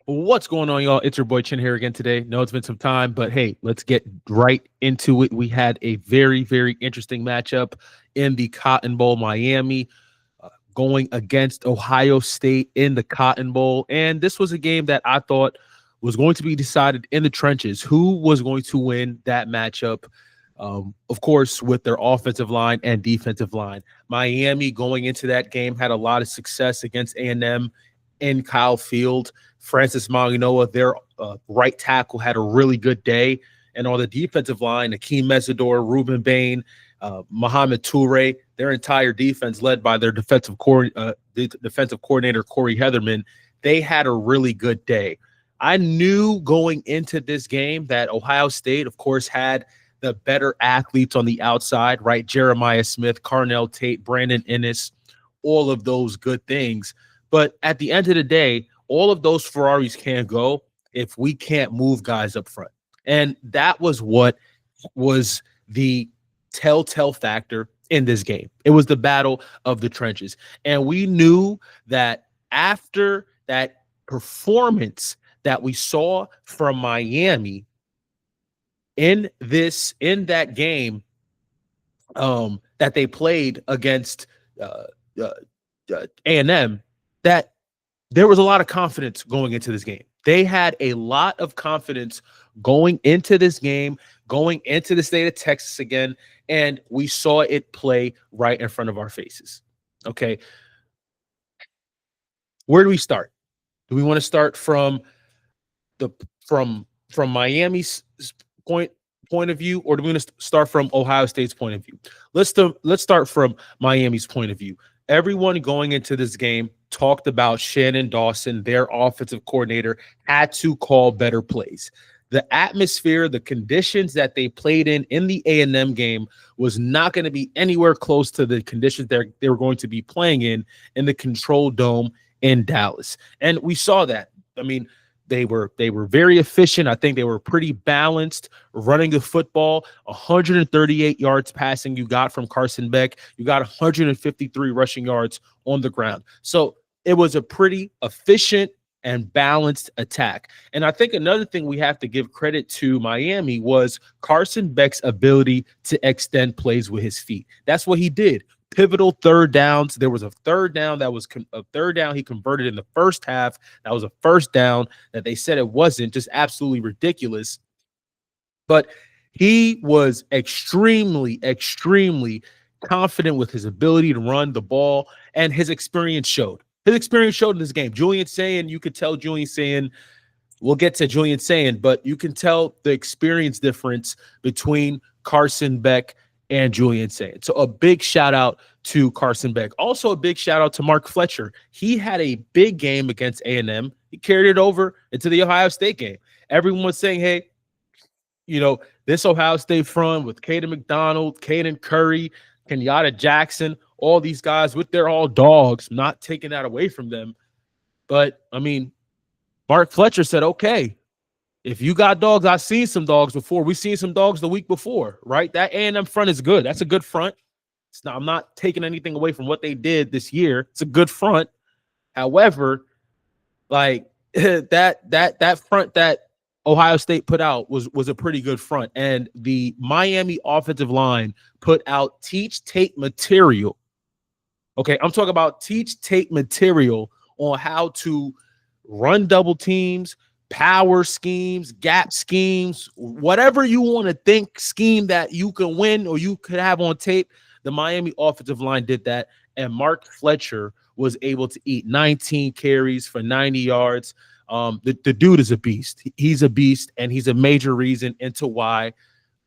What's going on, y'all? It's your boy Chin here again today. No, it's been some time, but hey, let's get right into it. We had a very, very interesting matchup in the Cotton Bowl, Miami going against Ohio State in the Cotton Bowl. And this was a game that I thought was going to be decided in the trenches. Who was going to win that matchup? Of course, with their offensive line and defensive line. Miami going into that game had a lot of success against A&M in Kyle Field. Francis Mauigoa, their right tackle, had a really good day. And on the defensive line, Akeem Mesidor, Ruben Bain, Mohamed Toure, their entire defense led by their defensive coordinator, Corey Heatherman, they had a really good day. I knew going into this game that Ohio State, of course, had the better athletes on the outside, right? Jeremiah Smith, Carnell Tate, Brandon Ennis, all of those good things. But at the end of the day, all of those Ferraris can't go if we can't move guys up front. And that was what was the telltale factor in this game. It was the battle of the trenches. And we knew that after that performance that we saw from Miami in that game that they played against A&M, that there was a lot of confidence going into this game. They had a lot of confidence going into this game, going into the state of Texas again, and we saw it play right in front of our faces. Okay. Where do we start? Do we want to start from Miami's point of view, or do we want to start from Ohio State's point of view? Let's start from Miami's point of view. Everyone going into this game talked about Shannon Dawson, their offensive coordinator, had to call better plays. The atmosphere, the conditions that they played in the A&M game was not going to be anywhere close to the conditions they were going to be playing in the Control Dome in Dallas. And we saw that. I mean, they were very efficient. I think they were pretty balanced running the football. 138 yards passing you got from Carson Beck. You got 153 rushing yards on the ground. So it was a pretty efficient and balanced attack. And I think another thing we have to give credit to Miami was Carson Beck's ability to extend plays with his feet. That's what he did. Pivotal third downs. There was a third down that was a third down he converted in the first half. That was a first down that they said it wasn't, just absolutely ridiculous. But he was extremely, extremely confident with his ability to run the ball, and his experience showed. His experience showed in this game. Julian Sayin, you could tell Julian Sayin, we'll get to Julian Sayin, but you can tell the experience difference between Carson Beck and Julian Sayin. So a big shout out to Carson Beck. Also a big shout out to Mark Fletcher. He had a big game against A&M. He carried it over into the Ohio State game. Everyone was saying, hey, this Ohio State front with Caden McDonald, Caden Curry, Kenyatta Jackson, all these guys they're all dogs, not taking that away from them. But, I mean, Mark Fletcher said, okay, if you got dogs, I've seen some dogs before. We've seen some dogs the week before, right? That A&M front is good. That's a good front. I'm not taking anything away from what they did this year. It's a good front. However, like that front that Ohio State put out was a pretty good front. And the Miami offensive line put out teach tape material. Okay, I'm talking about teach tape material on how to run double teams, power schemes, gap schemes, whatever you want to think scheme that you can win or you could have on tape. The Miami offensive line did that, and Mark Fletcher was able to eat 19 carries for 90 yards. The dude is a beast. He's a beast, and he's a major reason into why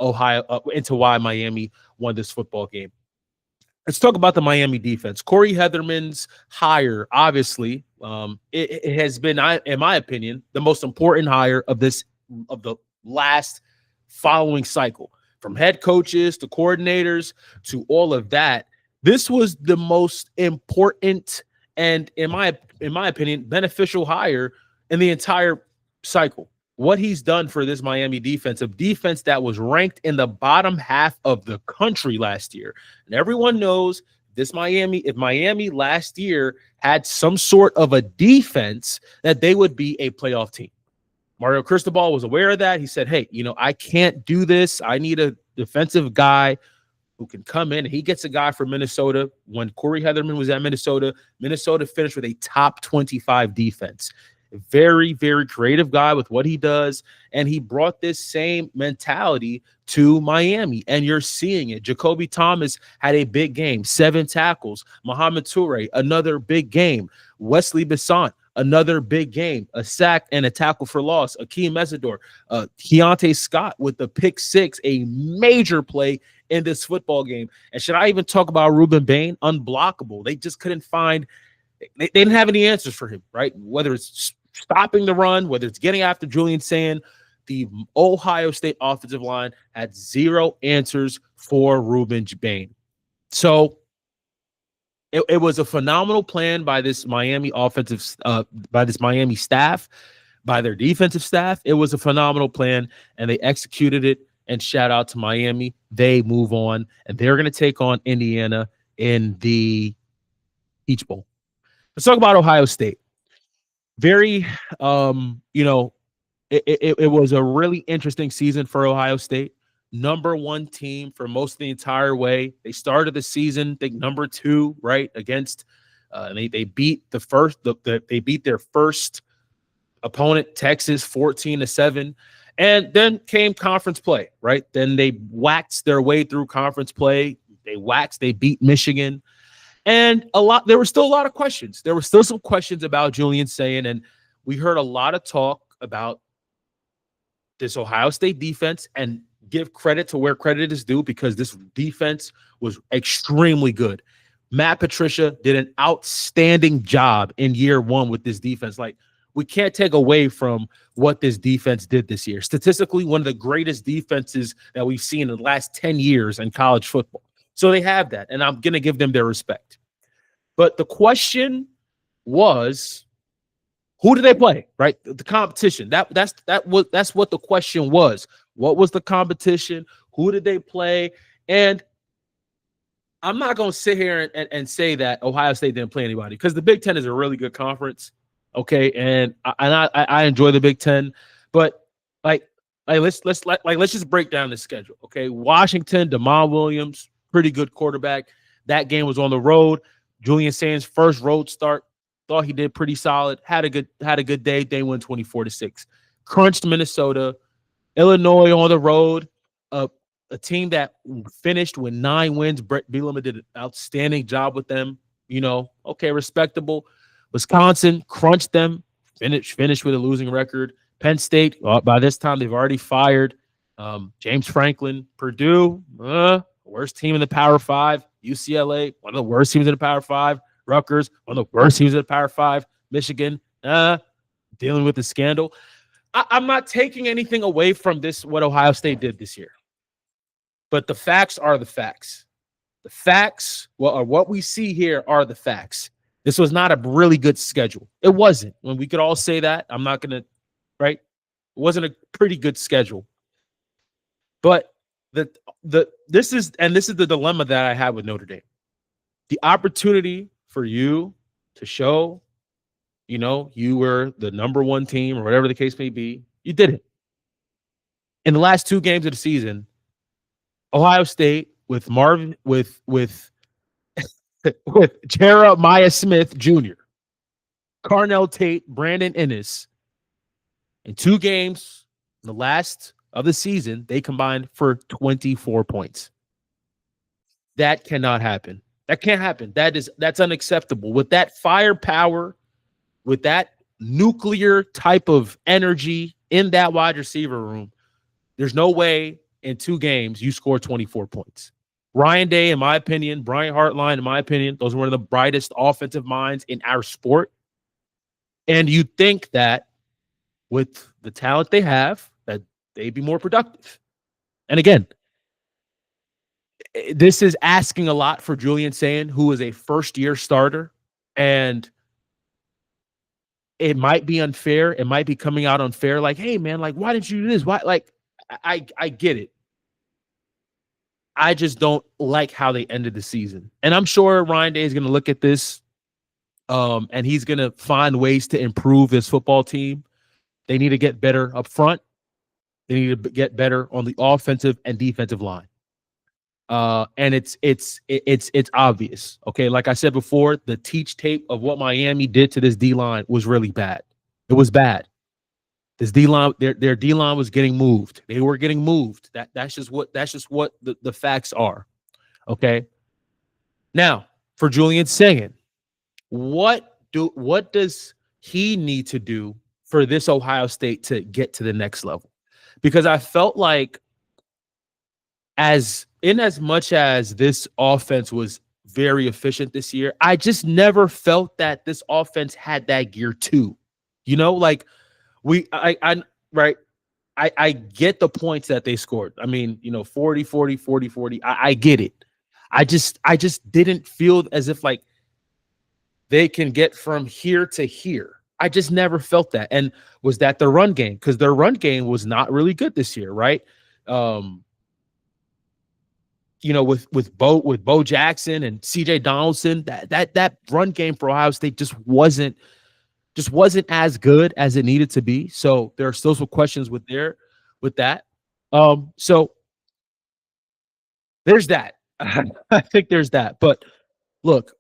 Miami won this football game. Let's talk about the Miami defense. Corey Heatherman's hire, obviously, it has been, in my opinion, the most important hire of the last following cycle. From head coaches to coordinators to all of that, this was the most important and, in my opinion, beneficial hire in the entire cycle. What he's done for this Miami defense, a defense that was ranked in the bottom half of the country last year. And everyone knows if Miami last year had some sort of a defense, that they would be a playoff team. Mario Cristobal was aware of that. He said, hey, I can't do this. I need a defensive guy who can come in. And he gets a guy from Minnesota. When Corey Heatherman was at Minnesota, Minnesota finished with a top 25 defense. A very, very creative guy with what he does. And he brought this same mentality to Miami. And you're seeing it. Jacoby Thomas had a big game, 7 tackles. Mohamed Toure, another big game. Wesley Bisson, another big game, a sack and a tackle for loss. Akeem Mesidor, Keontae Scott with the pick 6, a major play in this football game. And should I even talk about Ruben Bain? Unblockable. They just couldn't find – they didn't have any answers for him, right? Whether it's stopping the run, whether it's getting after Julian Sand, the Ohio State offensive line had 0 answers for Ruben Bain. So it was a phenomenal plan by this Miami by this Miami staff, by their defensive staff. It was a phenomenal plan, and they executed it. And shout out to Miami. They move on, and they're going to take on Indiana in the Peach Bowl. Let's talk about Ohio State. Very, it was a really interesting season for Ohio State. Number 1 team for most of the entire way. They started the season, I think, number 2, right, against they beat they beat their first opponent, Texas, 14-7. And then came conference play, right? Then they waxed their way through conference play. They beat Michigan. And there were still a lot of questions. There were still some questions about Julian Sand, and we heard a lot of talk about this Ohio State defense, and give credit to where credit is due, because this defense was extremely good. Matt Patricia did an outstanding job in year 1 with this defense. Like, we can't take away from what this defense did this year. Statistically, one of the greatest defenses that we've seen in the last 10 years in college football. So they have that, and I'm going to give them their respect. But the question was, who do they play, right? The competition. That's what the question was. What was the competition? Who did they play? And I'm not going to sit here and say that Ohio State didn't play anybody, because the Big Ten is a really good conference. Okay, and I enjoy the Big Ten, but let's just break down the schedule. Okay, Washington, Damon Williams, pretty good quarterback. That game was on the road. Julian Sand's first road start, thought he did pretty solid. Had a good day. They won 24-6. Crunched Minnesota. Illinois on the road. A team that finished with 9 wins. Brett Bielema did an outstanding job with them. Okay, respectable. Wisconsin crunched them, finished with a losing record. Penn State, by this time, they've already fired James Franklin. Purdue, worst team in the Power 5. UCLA, one of the worst teams in the Power 5. Rutgers, one of the worst teams in the Power 5. Michigan, dealing with the scandal. I'm not taking anything away from what Ohio State did this year. But the facts are the facts. The facts, what we see here are the facts. This was not a really good schedule. It wasn't. When we could all say that, I'm not going to, right? It wasn't a pretty good schedule. But this is the dilemma that I have with Notre Dame. The opportunity for you to show, you were the number 1 team or whatever the case may be, you didn't. In the last 2 games of the season, Ohio State with Jeremiah Smith Jr., Carnell Tate, Brandon Ennis, in 2 games in the last of the season, they combined for 24 points. That cannot happen. That can't happen. That's unacceptable. With that firepower, with that nuclear type of energy in that wide receiver room, there's no way in 2 games you score 24 points. Ryan Day, in my opinion, Brian Hartline, in my opinion, those are one of the brightest offensive minds in our sport. And you think that with the talent they have, that they'd be more productive. And again, this is asking a lot for Julian Sand, who is a first-year starter. And it might be unfair. It might be coming out unfair. Like, hey, man, like, why didn't you do this? Why? Like, I get it. I just don't like how they ended the season. And I'm sure Ryan Day is going to look at this and he's going to find ways to improve this football team. They need to get better up front. They need to get better on the offensive and defensive line. And it's obvious. Okay, like I said before, the teach tape of what Miami did to this D line was really bad. It was bad. This D line, their D line was getting moved. They were getting moved. That's just what the facts are. Okay. Now for Julian Sagan, what does he need to do for this Ohio State to get to the next level? Because I felt like as much as this offense was very efficient this year, I just never felt that this offense had that gear too. You know, like I get the points that they scored. I mean, 40, 40, 40, 40. I get it. I just didn't feel as if like they can get from here to here. I just never felt that. And was that the run game? Because their run game was not really good this year, right? With Bo Jackson and CJ Donaldson, that run game for Ohio State just wasn't as good as it needed to be. So there are still some questions with that. So there's that. I think there's that. But look,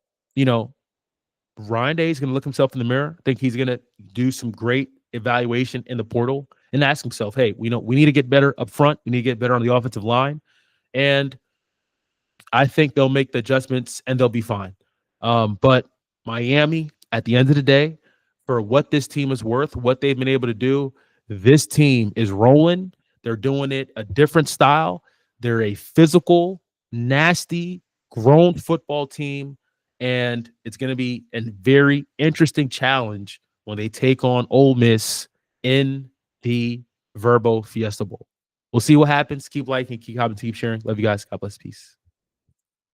Ryan Day is going to look himself in the mirror. I think he's going to do some great evaluation in the portal and ask himself, hey, we need to get better up front. We need to get better on the offensive line. And I think they'll make the adjustments and they'll be fine. But Miami, at the end of the day, for what this team is worth, what they've been able to do, this team is rolling. They're doing it a different style. They're a physical, nasty, grown football team. And it's going to be a very interesting challenge when they take on Ole Miss in the Fiesta Bowl. We'll see what happens. Keep liking, keep commenting, keep sharing. Love you guys. God bless. Peace.